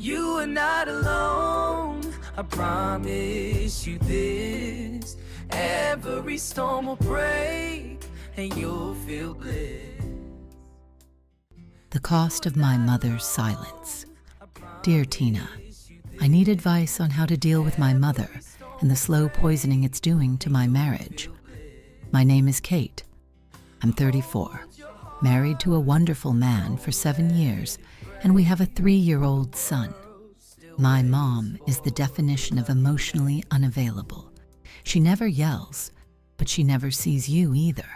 You are not alone, I promise you this. Every storm will break and you'll feel bliss. The cost of my mother's silence. Dear Tina, I need advice on how to deal with my mother and the slow poisoning it's doing to my marriage. My name is Kate. I'm 34, married to a wonderful man for 7 years, and we have a 3-year-old son. My mom is the definition of emotionally unavailable. She never yells, but she never sees you either.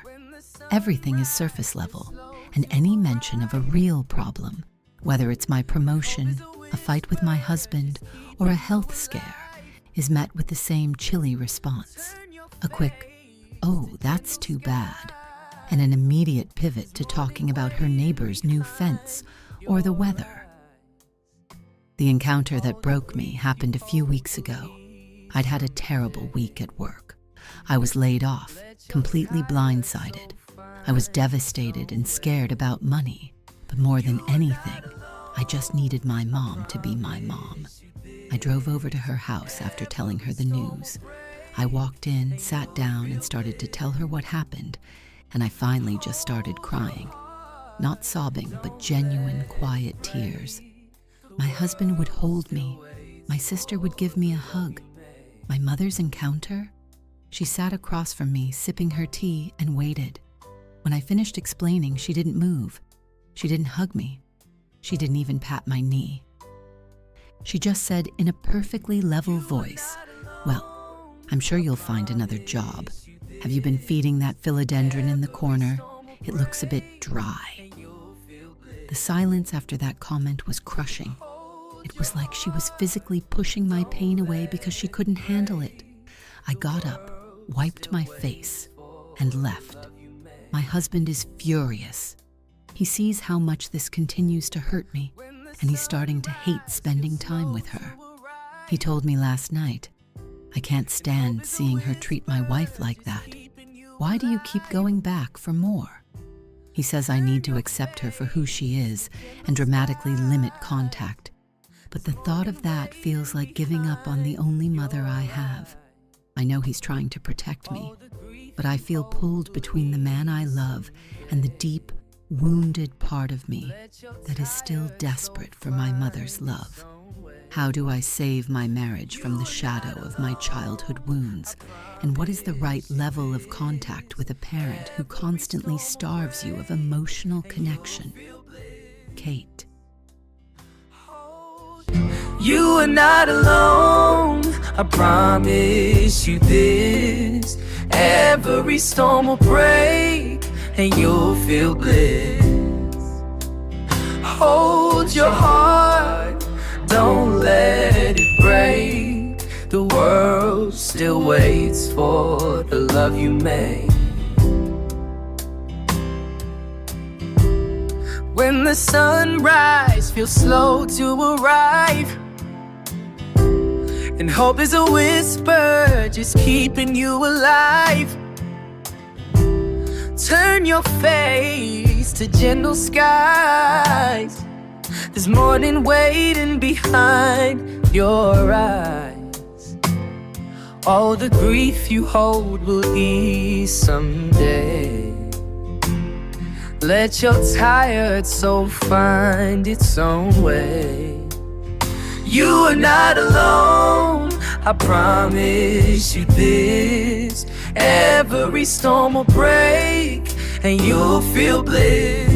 Everything is surface level, and any mention of a real problem, whether it's my promotion, a fight with my husband, or a health scare, is met with the same chilly response. A quick, "Oh, that's too bad," and an immediate pivot to talking about her neighbor's new fence or the weather. The encounter that broke me happened a few weeks ago. I'd had a terrible week at work. I was laid off, completely blindsided. I was devastated and scared about money, but more than anything, I just needed my mom to be my mom. I drove over to her house after telling her the news. I walked in, sat down, and started to tell her what happened, and I finally just started crying. Not sobbing, but genuine, quiet tears. My husband would hold me. My sister would give me a hug. My mother's encounter? She sat across from me, sipping her tea, and waited. When I finished explaining, she didn't move. She didn't hug me. She didn't even pat my knee. She just said in a perfectly level voice, "Well, I'm sure you'll find another job. Have you been feeding that philodendron in the corner? It looks a bit dry." The silence after that comment was crushing. It was like she was physically pushing my pain away because she couldn't handle it. I got up, wiped my face, and left. My husband is furious. He sees how much this continues to hurt me, and he's starting to hate spending time with her. He told me last night, "I can't stand seeing her treat my wife like that. Why do you keep going back for more?" He says I need to accept her for who she is and dramatically limit contact. But the thought of that feels like giving up on the only mother I have. I know he's trying to protect me, but I feel pulled between the man I love and the deep, wounded part of me that is still desperate for my mother's love. How do I save my marriage from the shadow of my childhood wounds? And what is the right level of contact with a parent who constantly starves you of emotional connection? Kate. You are not alone, I promise you this. Every storm will break and you'll feel bliss. Hold your heart, don't let it break. The world still waits for the love you made. When the sunrise feels slow to arrive, and hope is a whisper just keeping you alive, turn your face to gentle skies. There's morning waiting behind your eyes. All the grief you hold will ease someday. Let your tired soul find its own way. You are not alone, I promise you this. Every storm will break and you'll feel bliss.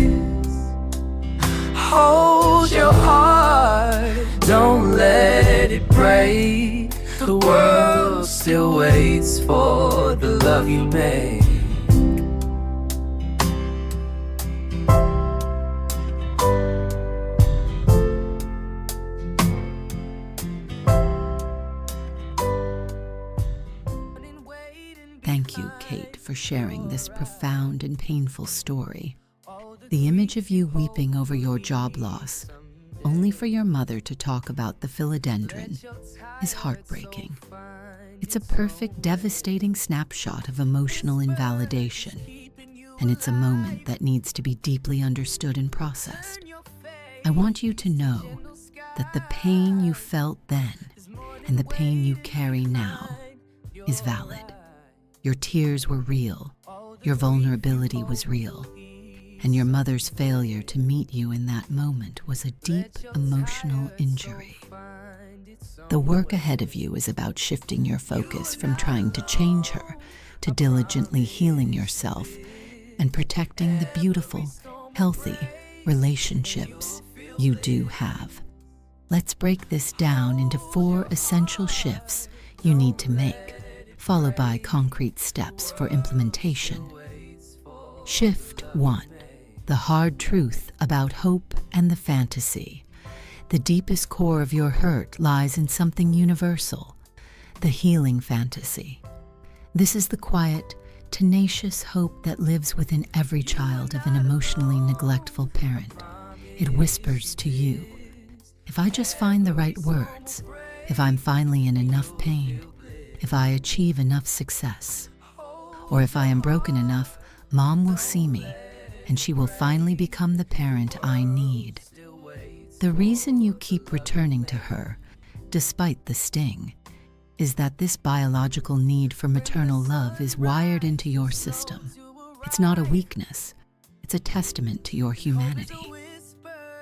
Hold your heart, don't let it break. The world still waits for the love you made. Thank you, Kate, for sharing this profound and painful story. The image of you weeping over your job loss, only for your mother to talk about the philodendron, is heartbreaking. It's a perfect, devastating snapshot of emotional invalidation, and it's a moment that needs to be deeply understood and processed. I want you to know that the pain you felt then and the pain you carry now is valid. Your tears were real, your vulnerability was real, and your mother's failure to meet you in that moment was a deep emotional injury. The work ahead of you is about shifting your focus from trying to change her to diligently healing yourself and protecting the beautiful, healthy relationships you do have. Let's break this down into 4 essential shifts you need to make, followed by concrete steps for implementation. Shift 1. The hard truth about hope and the fantasy. The deepest core of your hurt lies in something universal, the healing fantasy. This is the quiet, tenacious hope that lives within every child of an emotionally neglectful parent. It whispers to you, if I just find the right words, if I'm finally in enough pain, if I achieve enough success, or if I am broken enough, Mom will see me, and she will finally become the parent I need. The reason you keep returning to her, despite the sting, is that this biological need for maternal love is wired into your system. It's not a weakness, it's a testament to your humanity.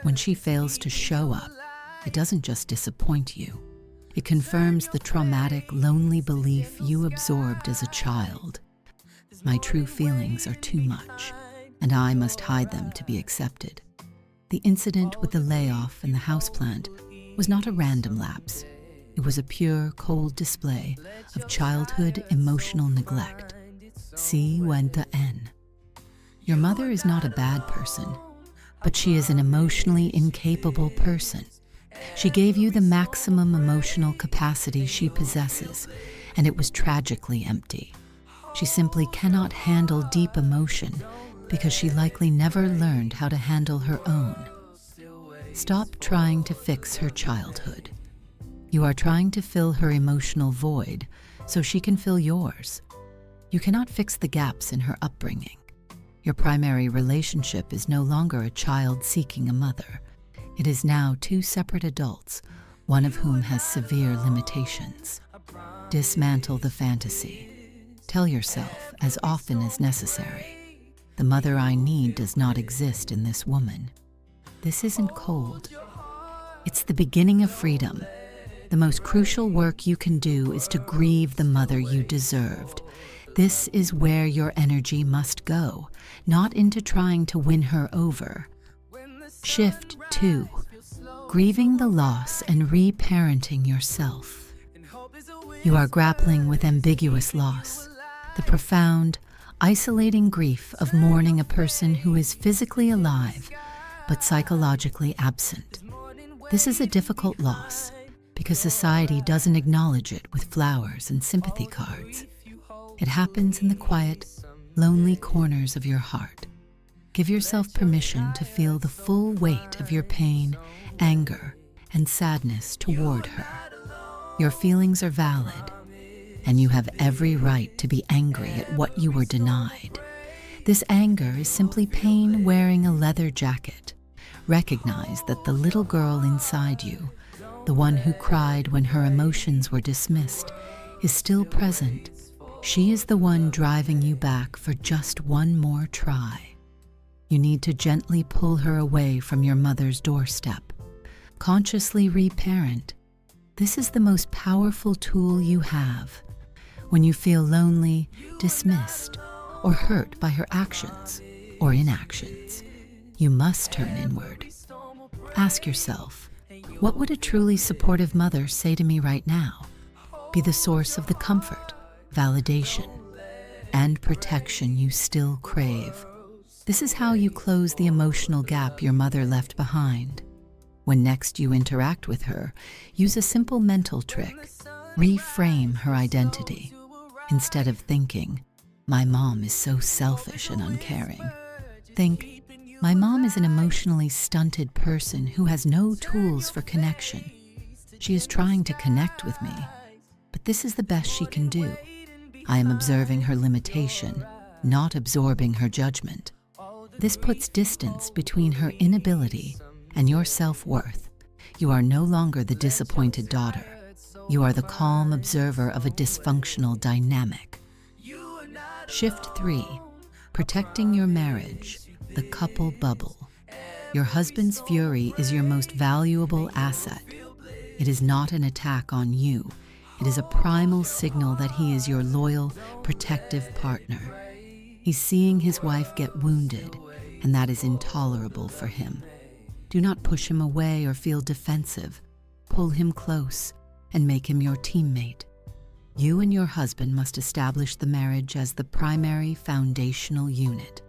When she fails to show up, it doesn't just disappoint you. It confirms the traumatic, lonely belief you absorbed as a child. My true feelings are too much, and I must hide them to be accepted. The incident with the layoff and the houseplant was not a random lapse. It was a pure, cold display of childhood emotional neglect. C. Wenta N. Your mother is not a bad person, but she is an emotionally incapable person. She gave you the maximum emotional capacity she possesses, and it was tragically empty. She simply cannot handle deep emotion because she likely never learned how to handle her own. Stop trying to fix her childhood. You are trying to fill her emotional void so she can fill yours. You cannot fix the gaps in her upbringing. Your primary relationship is no longer a child seeking a mother. It is now 2 separate adults, one of whom has severe limitations. Dismantle the fantasy. Tell yourself, as often as necessary, the mother I need does not exist in this woman. This isn't cold. It's the beginning of freedom. The most crucial work you can do is to grieve the mother you deserved. This is where your energy must go, not into trying to win her over. Shift 2. Grieving the loss and reparenting yourself. You are grappling with ambiguous loss, the profound, isolating grief of mourning a person who is physically alive but psychologically absent. This is a difficult loss because society doesn't acknowledge it with flowers and sympathy cards. It happens in the quiet, lonely corners of your heart. Give yourself permission to feel the full weight of your pain, anger, and sadness toward her. Your feelings are valid, and you have every right to be angry at what you were denied. This anger is simply pain wearing a leather jacket. Recognize that the little girl inside you, the one who cried when her emotions were dismissed, is still present. She is the one driving you back for just one more try. You need to gently pull her away from your mother's doorstep. Consciously reparent. This is the most powerful tool you have. When you feel lonely, dismissed, or hurt by her actions or inactions, you must turn inward. Ask yourself, what would a truly supportive mother say to me right now? Be the source of the comfort, validation, and protection you still crave. This is how you close the emotional gap your mother left behind. When next you interact with her, use a simple mental trick. Reframe her identity. Instead of thinking, my mom is so selfish and uncaring, think, my mom is an emotionally stunted person who has no tools for connection. She is trying to connect with me, but this is the best she can do. I am observing her limitation, not absorbing her judgment. This puts distance between her inability and your self-worth. You are no longer the disappointed daughter. You are the calm observer of a dysfunctional dynamic. Shift 3. Protecting your marriage, the couple bubble. Your husband's fury is your most valuable asset. It is not an attack on you. It is a primal signal that he is your loyal, protective partner. He's seeing his wife get wounded, and that is intolerable for him. Do not push him away or feel defensive. Pull him close and make him your teammate. You and your husband must establish the marriage as the primary foundational unit.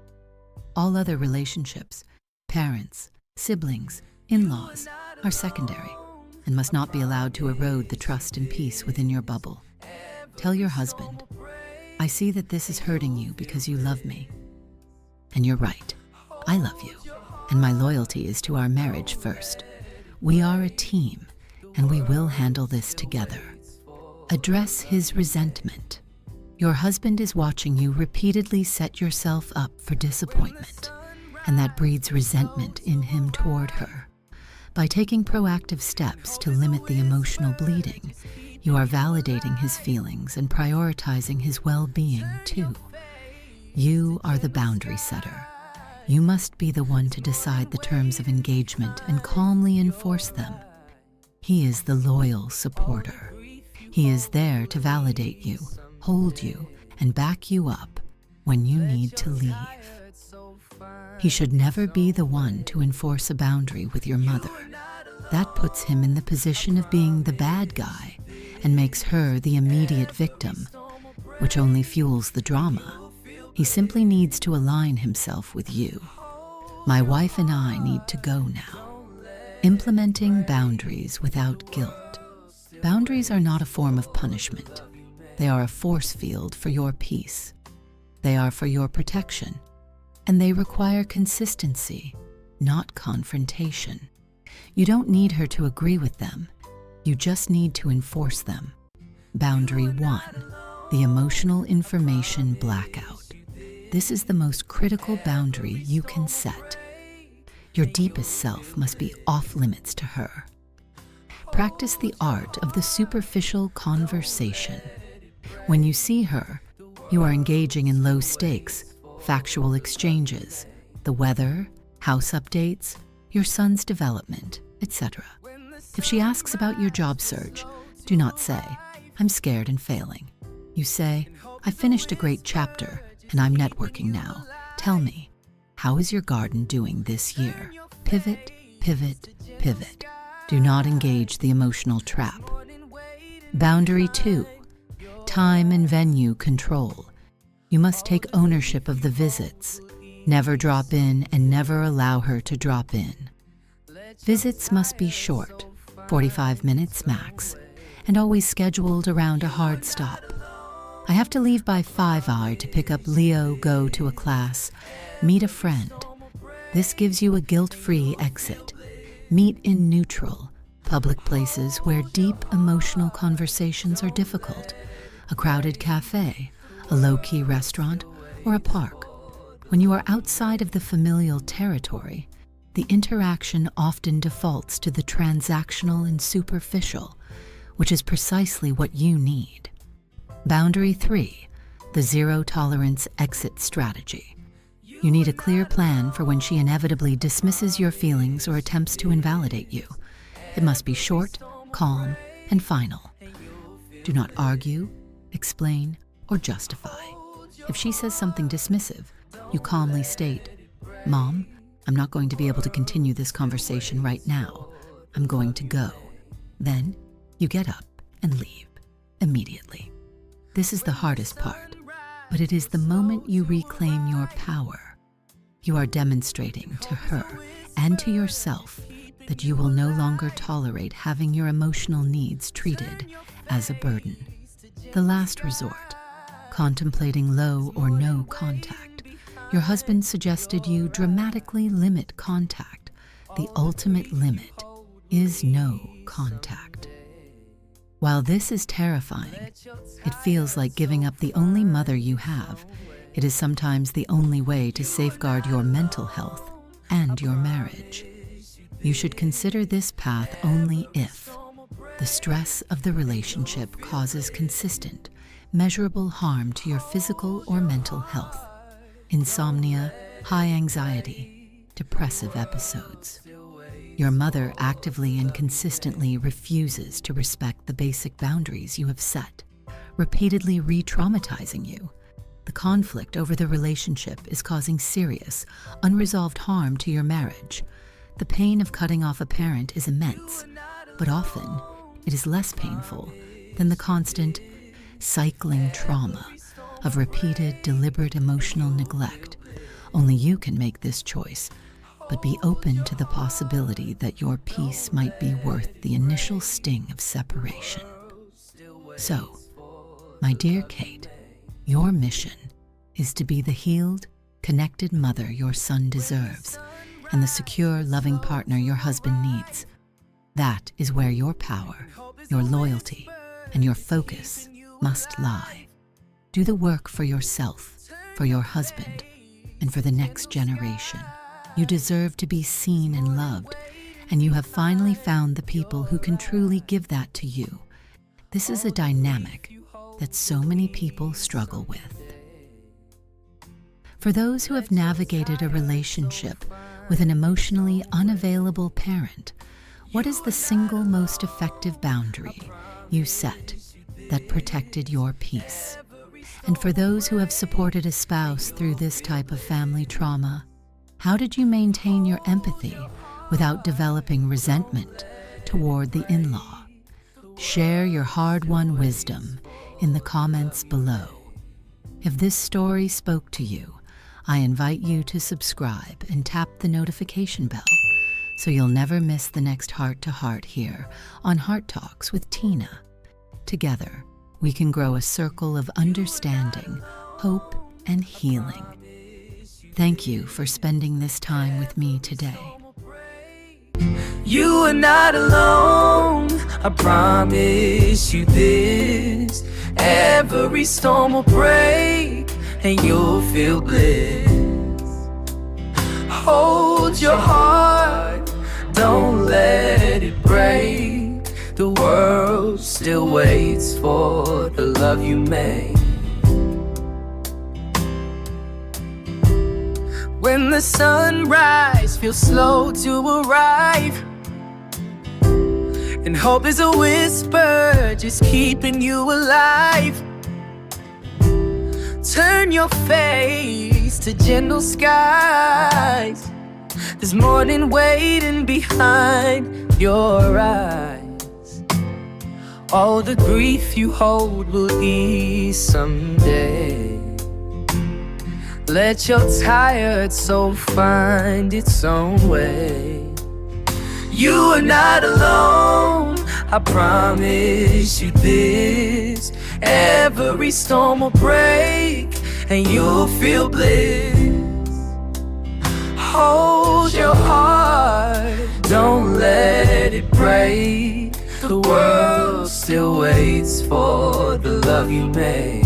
All other relationships, parents, siblings, in-laws, are secondary and must not be allowed to erode the trust and peace within your bubble. Tell your husband, I see that this is hurting you because you love me. And you're right, I love you, and my loyalty is to our marriage first. We are a team, and we will handle this together. Address his resentment. Your husband is watching you repeatedly set yourself up for disappointment, and that breeds resentment in him toward her. By taking proactive steps to limit the emotional bleeding, you are validating his feelings and prioritizing his well-being too. You are the boundary setter. You must be the one to decide the terms of engagement and calmly enforce them. He is the loyal supporter. He is there to validate you, hold you, and back you up when you need to leave. He should never be the one to enforce a boundary with your mother. That puts him in the position of being the bad guy and makes her the immediate victim, which only fuels the drama. He simply needs to align himself with you. My wife and I need to go now. Implementing boundaries without guilt. Boundaries are not a form of punishment. They are a force field for your peace. They are for your protection. And they require consistency, not confrontation. You don't need her to agree with them. You just need to enforce them. Boundary 1, the emotional information blackout. This is the most critical boundary you can set. Your deepest self must be off limits to her. Practice the art of the superficial conversation. When you see her, you are engaging in low stakes, factual exchanges, the weather, house updates, your son's development, etc. If she asks about your job search, do not say, I'm scared and failing. You say, I finished a great chapter and I'm networking now. Tell me, how is your garden doing this year? Pivot, pivot, pivot. Do not engage the emotional trap. Boundary 2, time and venue control. You must take ownership of the visits. Never drop in and never allow her to drop in. Visits must be short, 45 minutes max, and always scheduled around a hard stop. I have to leave by 5 hours to pick up Leo, go to a class, meet a friend. This gives you a guilt-free exit. Meet in neutral, public places where deep emotional conversations are difficult. A crowded cafe, a low-key restaurant, or a park. When you are outside of the familial territory, the interaction often defaults to the transactional and superficial, which is precisely what you need. Boundary 3, the zero-tolerance exit strategy. You need a clear plan for when she inevitably dismisses your feelings or attempts to invalidate you. It must be short, calm, and final. Do not argue, explain, or justify. If she says something dismissive, you calmly state, Mom, I'm not going to be able to continue this conversation right now. I'm going to go. Then you get up and leave immediately. This is the hardest part, but it is the moment you reclaim your power. You are demonstrating to her and to yourself that you will no longer tolerate having your emotional needs treated as a burden. The last resort, contemplating low or no contact. Your husband suggested you dramatically limit contact. The ultimate limit is no contact. While this is terrifying, it feels like giving up the only mother you have. It is sometimes the only way to safeguard your mental health and your marriage. You should consider this path only if the stress of the relationship causes consistent, measurable harm to your physical or mental health, insomnia, high anxiety, depressive episodes. Your mother actively and consistently refuses to respect the basic boundaries you have set, repeatedly re-traumatizing you. The conflict over the relationship is causing serious, unresolved harm to your marriage. The pain of cutting off a parent is immense, but often it is less painful than the constant, cycling trauma of repeated, deliberate emotional neglect. Only you can make this choice, but be open to the possibility that your peace might be worth the initial sting of separation. So, my dear Kate, your mission is to be the healed, connected mother your son deserves and the secure, loving partner your husband needs. That is where your power, your loyalty, and your focus must lie. Do the work for yourself, for your husband, and for the next generation. You deserve to be seen and loved, and you have finally found the people who can truly give that to you. This is a dynamic that so many people struggle with. For those who have navigated a relationship with an emotionally unavailable parent, what is the single most effective boundary you set that protected your peace? And for those who have supported a spouse through this type of family trauma, how did you maintain your empathy without developing resentment toward the in-law? Share your hard-won wisdom in the comments below. If this story spoke to you, I invite you to subscribe and tap the notification bell so you'll never miss the next heart-to-heart here on Heart Talks with Tina. Together, we can grow a circle of understanding, hope, and healing. Thank you for spending this time with me today. You are not alone, I promise you this. Every storm will break and you'll feel bliss. Hold your heart, don't let it break. The world still waits for the love you made. When the sunrise feels slow to arrive, and hope is a whisper just keeping you alive, turn your face to gentle skies. There's morning waiting behind your eyes. All the grief you hold will ease someday. Let your tired soul find its own way. You are not alone, I promise you this. Every storm will break and you'll feel bliss. Hold your heart, don't let it break. The world still waits for the love you made.